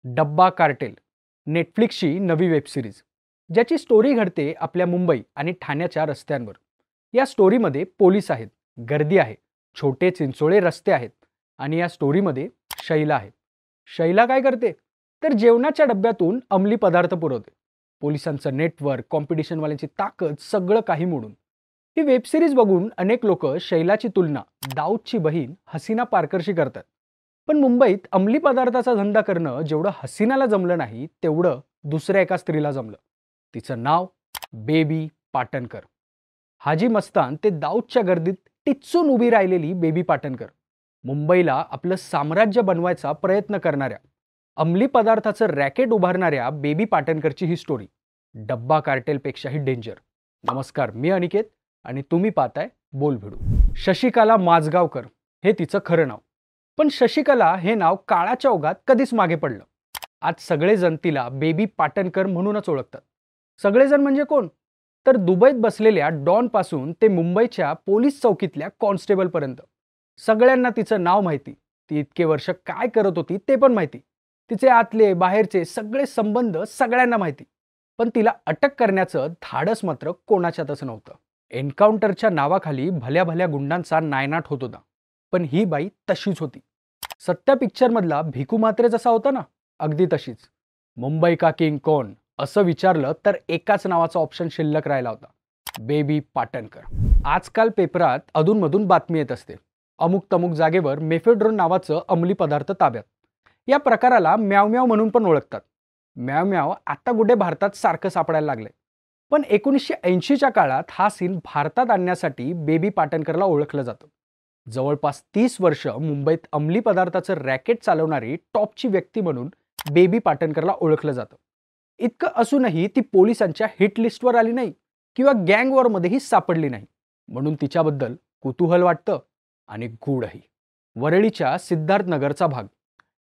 डब्बा कार्टेल, नेटफ्लिक्सची नवी वेबसिरीज, ज्याची स्टोरी घडते आपल्या मुंबई आणि ठाण्याच्या रस्त्यांवर. या स्टोरीमध्ये पोलीस आहेत, गर्दी आहे, छोटे चिंचोळे रस्ते आहेत आणि या स्टोरीमध्ये शैला आहे. शैला काय करते? तर जेवणाच्या डब्यातून अंमली पदार्थ पुरवते. पोलिसांचं नेटवर्क, कॉम्पिटिशनवाल्यांची ताकद, सगळं काही मोडून. ही वेबसिरीज बघून अनेक लोक शैलाची तुलना दाऊदची बहीण हसीना पारकरशी करतात. पण मुंबईत अंमली पदार्थाचा धंदा करणं जेवढं हसीनाला जमलं नाही, तेवढं दुसऱ्या एका स्त्रीला जमलं. तिचं नाव बेबी पाटणकर. हाजी मस्तान ते दाऊदच्या गर्दीत टिच्चून उभी राहिलेली बेबी पाटणकर. मुंबईला आपलं साम्राज्य बनवायचा प्रयत्न करणाऱ्या, अंमली पदार्थाचं रॅकेट उभारणाऱ्या बेबी पाटणकरची ही स्टोरी डब्बा कार्टेलपेक्षाही डेंजर. नमस्कार, मी अनिकेत आणि तुम्ही पाहताय बोलभिडू. शशिकला माजगावकर हे तिचं खरं नाव. पण शशिकला हे नाव काळाच्या ओघात कधीच मागे पडलं. आज सगळेजण तिला बेबी पाटणकर म्हणूनच ओळखतात. सगळेजण म्हणजे कोण? तर दुबईत बसलेल्या डॉन पासून ते मुंबईच्या पोलीस चौकीतल्या कॉन्स्टेबल पर्यंत सगळ्यांना तिचं नाव माहिती. ती इतके वर्ष काय करत होती ते पण माहिती. तिचे आतले बाहेरचे सगळे संबंध सगळ्यांना माहिती. पण तिला अटक करण्याचं धाडस मात्र कोणाच्यातच नव्हतं. एन्काउंटरच्या नावाखाली भल्या भल्या गुंडांचा नायनाट होत होता. पण ही बाई तशीच होती. सत्या पिक्चरमधला भिकू मात्रे जसा होता ना, अगदी तशीच. मुंबई का किंग कोण असं विचारलं तर एकाच नावाचा ऑप्शन शिल्लक राहिला होता, बेबी पाटणकर. आजकाल पेपरात अधूनमधून बातमी येत असते, अमुक तमुक जागेवर मेफेड्रोन नावाचं अंमली पदार्थ ताब्यात. या प्रकाराला म्याव म्याव म्हणून पण ओळखतात. म्याव म्याव आता कुठे भारतात सारखं सापडायला लागलंय. पण 1980च्या काळात हा सीन भारतात आणण्यासाठी बेबी पाटणकरला ओळखलं जातं. जवळपास 30 वर्ष मुंबईत अंमली पदार्थाचं रॅकेट चालवणारी टॉपची व्यक्ती म्हणून बेबी पाटणकरला ओळखलं जातं. इतकं असूनही ती पोलिसांच्या हिट लिस्टवर आली नाही किंवा गँगवॉरमध्येही सापडली नाही. म्हणून तिच्याबद्दल कुतूहल वाटतं आणि गूढही. वरळीच्या सिद्धार्थनगरचा भाग,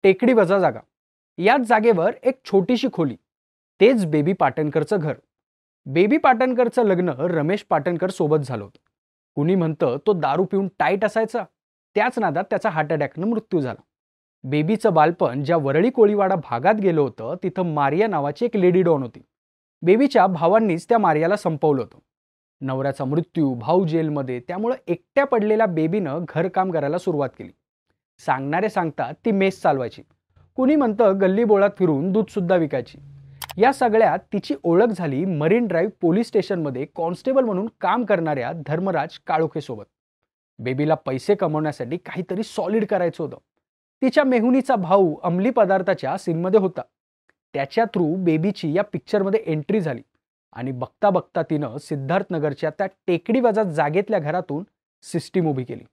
टेकडी वजा जागा, याच जागेवर एक छोटीशी खोली, तेच बेबी पाटणकरचं घर. बेबी पाटणकरचं लग्न रमेश पाटणकर सोबत झालं होतं. कुणी म्हणतं तो दारू पिऊन टाईट असायचा, त्याच नादात त्याचा हार्ट अटॅकनं मृत्यू झाला. बेबीचं बालपण ज्या वरळी कोळीवाडा भागात गेलं होतं, तिथं मारिया नावाची एक लेडी डॉन होती. बेबीच्या भावांनीच त्या मारियाला संपवलं होतं. नवऱ्याचा मृत्यू, भाऊ जेलमध्ये, त्यामुळं एकट्या पडलेल्या बेबीनं घरकाम करायला सुरुवात केली. सांगणारे सांगतात ती मेस चालवायची. कुणी म्हणतं गल्ली बोळात फिरून दूध सुद्धा विकायची. या सगळ्यात तिची ओळख झाली मरीन ड्राईव्ह पोलीस स्टेशनमध्ये कॉन्स्टेबल म्हणून काम करणाऱ्या धर्मराज काळोखे सोबत. बेबीला पैसे कमवण्यासाठी काहीतरी सॉलिड करायचं होतं. तिच्या मेहुनीचा भाऊ अंमली पदार्थाच्या सीनमध्ये होता. त्याच्या थ्रू बेबीची या पिक्चरमध्ये एंट्री झाली आणि बघता बघता तिनं सिद्धार्थनगरच्या त्या टेकडी वजा जागेतल्या घरातून सिस्टीम उभी केली.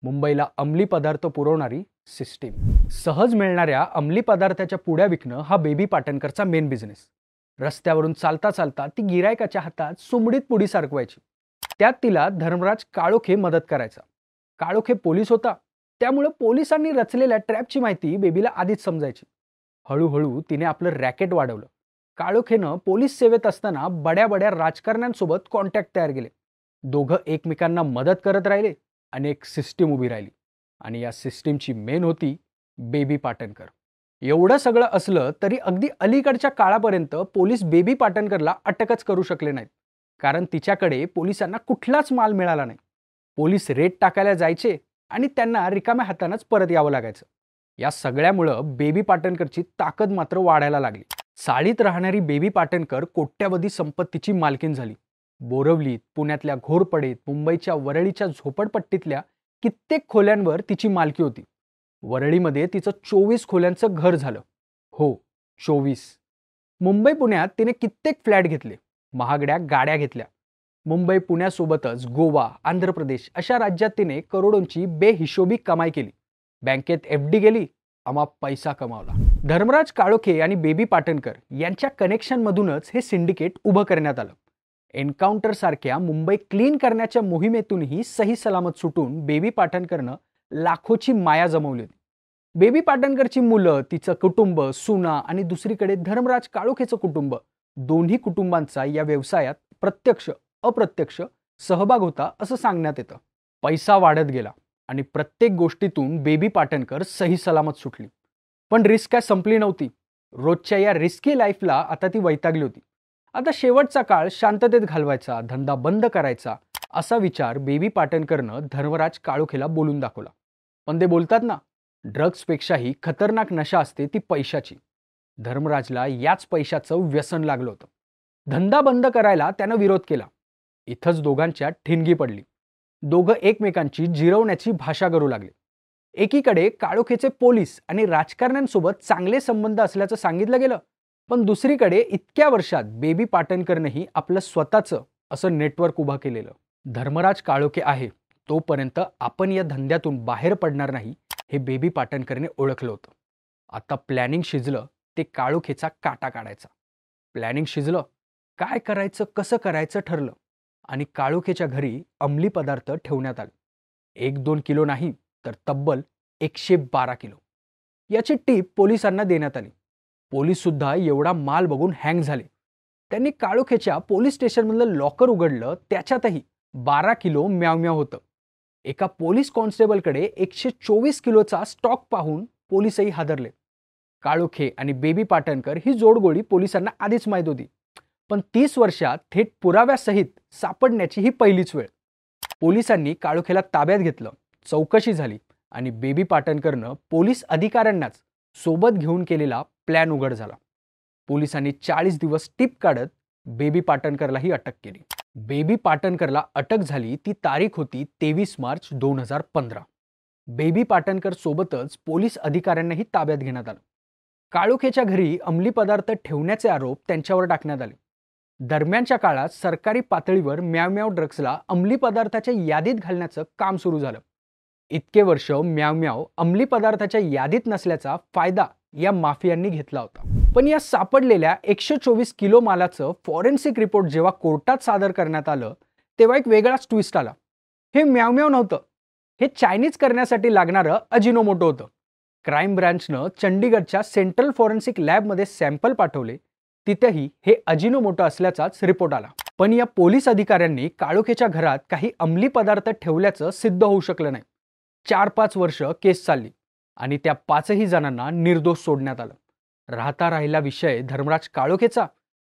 मुंबईला अंमली पदार्थ पुरवणारी सिस्टीम. सहज मिळणाऱ्या अंमली पदार्थाच्या पुड्या विकणं हा बेबी पाटणकरचा मेन बिझनेस. रस्त्यावरून चालता चालता ती गिरायकाच्या हातात सुमडीत पुडी सारखवायची. त्यात तिला धर्मराज काळोखे मदत करायचा. काळोखे पोलीस होता, त्यामुळे पोलिसांनी रचलेल्या ट्रॅपची माहिती बेबीला आधीच समजायची. हळूहळू तिने आपलं रॅकेट वाढवलं. काळोखेनं पोलीस सेवेत असताना बड्या बड्या राजकारण्यांसोबत कॉन्टॅक्ट तयार केले. दोघं एकमेकांना मदत करत राहिले आणि एक सिस्टीम उभी राहिली. आणि या सिस्टीमची मेन होती बेबी पाटणकर. एवढं सगळं असलं तरी अगदी अलीकडच्या काळापर्यंत पोलीस बेबी पाटणकरला अटकच करू शकले नाहीत. कारण तिच्याकडे पोलिसांना कुठलाच माल मिळाला नाही. पोलीस रेड टाकायला जायचे आणि त्यांना रिकाम्या हातानंच परत यावं लागायचं. या सगळ्यामुळं बेबी पाटणकरची ताकद मात्र वाढायला लागली. चाळीत राहणारी बेबी पाटणकर कोट्यावधी संपत्तीची मालकीण झाली. बोरवलीत, पुण्यातल्या घोरपडेत, मुंबईच्या वरळीच्या झोपडपट्टीतल्या कित्येक खोल्यांवर तिची मालकी होती. वरळीमध्ये तिचं 24 खोल्यांचं घर झालं. हो, 24. मुंबई पुण्यात तिने कित्येक फ्लॅट घेतले, महागड्या गाड्या घेतल्या. मुंबई पुण्यासोबतच गोवा, आंध्र प्रदेश अशा राज्यात तिने करोडोंची बेहिशोबी कमाई केली. बँकेत FD गेली, अमाप पैसा कमावला. धर्मराज काळोखे आणि बेबी पाटणकर यांच्या कनेक्शनमधूनच हे सिंडिकेट उभं करण्यात आलं. एन्काउंटर सारख्या मुंबई क्लीन करण्याच्या मोहिमेतूनही सही सलामत सुटून बेबी पाटणकरनं लाखोची माया जमवली होती. बेबी पाटणकरची मुलं, तिचं कुटुंब, सुना आणि दुसरीकडे धर्मराज काळोखेचं कुटुंब, दोन्ही कुटुंबांचा या व्यवसायात प्रत्यक्ष अप्रत्यक्ष सहभाग होता असं सांगण्यात येतं. पैसा वाढत गेला आणि प्रत्येक गोष्टीतून बेबी पाटणकर सही सलामत सुटली. पण रिस्क काय संपली नव्हती. रोजच्या या रिस्की लाईफला आता ती वैतागली होती. आता शेवटचा काळ शांततेत घालवायचा, धंदा बंद करायचा, असा विचार बेबी पाटणकरनं धर्मराज काळोखेला बोलून दाखवला. पण ते बोलतात ना, ड्रग्सपेक्षाही खतरनाक नशा असते ती पैशाची. धर्मराजला याच पैशाचं व्यसन लागलं होतं. धंदा बंद करायला त्यानं विरोध केला. इथंच दोघांच्या ठिणगी पडली. दोघं एकमेकांची जिरवण्याची भाषा करू लागले. एकीकडे काळोखेचे पोलीस आणि राजकारण्यांसोबत चांगले संबंध असल्याचं सांगितलं गेलं, पण दुसरीकडे इतक्या वर्षात बेबी पाटणकरनंही आपलं स्वतःचं असं नेटवर्क उभं केलेलं. धर्मराज काळोखे आहे तोपर्यंत आपण या धंद्यातून बाहेर पडणार नाही, हे बेबी पाटणकरने ओळखलं होतं. आता प्लॅनिंग शिजलं, ते काळोखेचा काटा काढायचा. प्लॅनिंग शिजलं, काय करायचं कसं करायचं ठरलं आणि काळोखेच्या घरी अंमली पदार्थ ठेवण्यात आले. 1-2 किलो नाही तर तब्बल 112 किलो. याची टीप पोलिसांना देण्यात आली. पोलीस सुद्धा एवढा माल बघून हँग झाले. त्यांनी काळोखेच्या पोलीस स्टेशनमधलं लॉकर उघडलं, त्याच्यातही 12 किलो म्याव होतं. एका पोलीस कॉन्स्टेबलकडे 124 किलोचा स्टॉक पाहून पोलीसही हादरले. काळोखे आणि बेबी पाटणकर ही जोडगोळी पोलिसांना आधीच माहीत होती, पण 30 वर्षात थेट पुराव्यासहित सापडण्याची ही पहिलीच वेळ. पोलिसांनी काळोखेला ताब्यात घेतलं, चौकशी झाली आणि बेबी पाटणकरनं पोलीस अधिकाऱ्यांनाच सोबत घेऊन केलेला प्लॅन उघड झाला. पोलिसांनी 40 दिवस टीप काढत बेबी पाटणकरलाही अटक केली. बेबी पाटणकरला अटक झाली ती तारीख होती 23 मार्च 2015. बेबी पाटणकर सोबतच पोलीस अधिकाऱ्यांनाही ताब्यात घेण्यात आलं. काळोखेच्या घरी अंमली पदार्थ ठेवण्याचे आरोप त्यांच्यावर टाकण्यात आले. दरम्यानच्या काळात सरकारी पातळीवर म्याव ड्रग्सला अंमली पदार्थाच्या यादीत घालण्याचं काम सुरू झालं. इतके वर्ष म्याव अंमली पदार्थाच्या यादीत नसल्याचा फायदा या माफियांनी घेतला होता. पण या सापडलेल्या 124 किलो मालाचं फॉरेन्सिक रिपोर्ट जेव्हा कोर्टात सादर करण्यात आलं, तेव्हा एक वेगळाच ट्विस्ट आला. हे म्याव नव्हतं, हे चायनीज करण्यासाठी लागणारं अजिनोमोटो होतं. क्राईम ब्रँचनं चंडीगडच्या सेंट्रल फॉरेन्सिक लॅबमध्ये सॅम्पल पाठवले, तिथेही हे अजिनोमोटो असल्याचाच रिपोर्ट आला. पण या पोलीस अधिकाऱ्यांनी काळोखेच्या घरात काही अंमली पदार्थ ठेवल्याचं सिद्ध होऊ शकलं नाही. 4-5 वर्ष केस चालली आणि त्या 5ही जणांना निर्दोष सोडण्यात आलं. राहिला विषय धर्मराज काळोखेचा,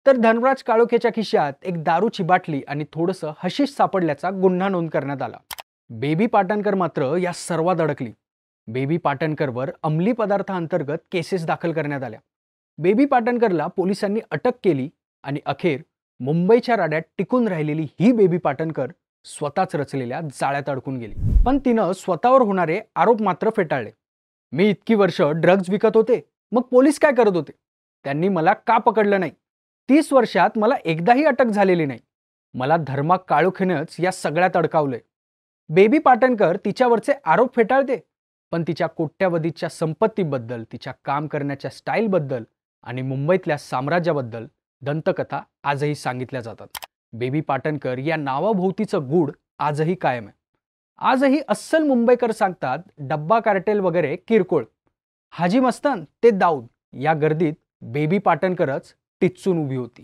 तर धर्मराज काळोखेच्या खिशात एक दारूची बाटली आणि थोडंसं हशीश सापडल्याचा गुन्हा नोंद करण्यात आला. बेबी पाटणकर मात्र या सर्वात अडकली. बेबी पाटणकरवर अंमली पदार्थांतर्गत केसेस दाखल करण्यात आल्या. बेबी पाटणकरला पोलिसांनी अटक केली आणि अखेर मुंबईच्या राड्यात टिकून राहिलेली ही बेबी पाटणकर स्वतःच रचलेल्या जाळ्यात अडकून गेली. पण तिनं स्वतःवर होणारे आरोप मात्र फेटाळले. मी इतकी वर्ष ड्रग्ज विकत होते, मग पोलीस काय करत होते? त्यांनी मला का पकडलं नाही? 30 वर्षात मला एकदाही अटक झालेली नाही. मला धर्मा काळोखेनंच या सगळ्यात अडकावलंय. बेबी पाटणकर तिच्यावरचे आरोप फेटाळते, पण तिच्या कोट्यावधीच्या संपत्तीबद्दल, तिच्या काम करण्याच्या स्टाईलबद्दल आणि मुंबईतल्या साम्राज्याबद्दल दंतकथा आजही सांगितल्या जातात. बेबी पाटणकर या नावाभोवतीचं गूढ आजही कायम आहे. आजही अस्सल मुंबईकर सांगतात, डब्बा कार्टेल वगैरे किरकोळ, हाजी मस्तान ते दाऊद या गर्दीत बेबी पाटणकरच टिच्चून उभी होती.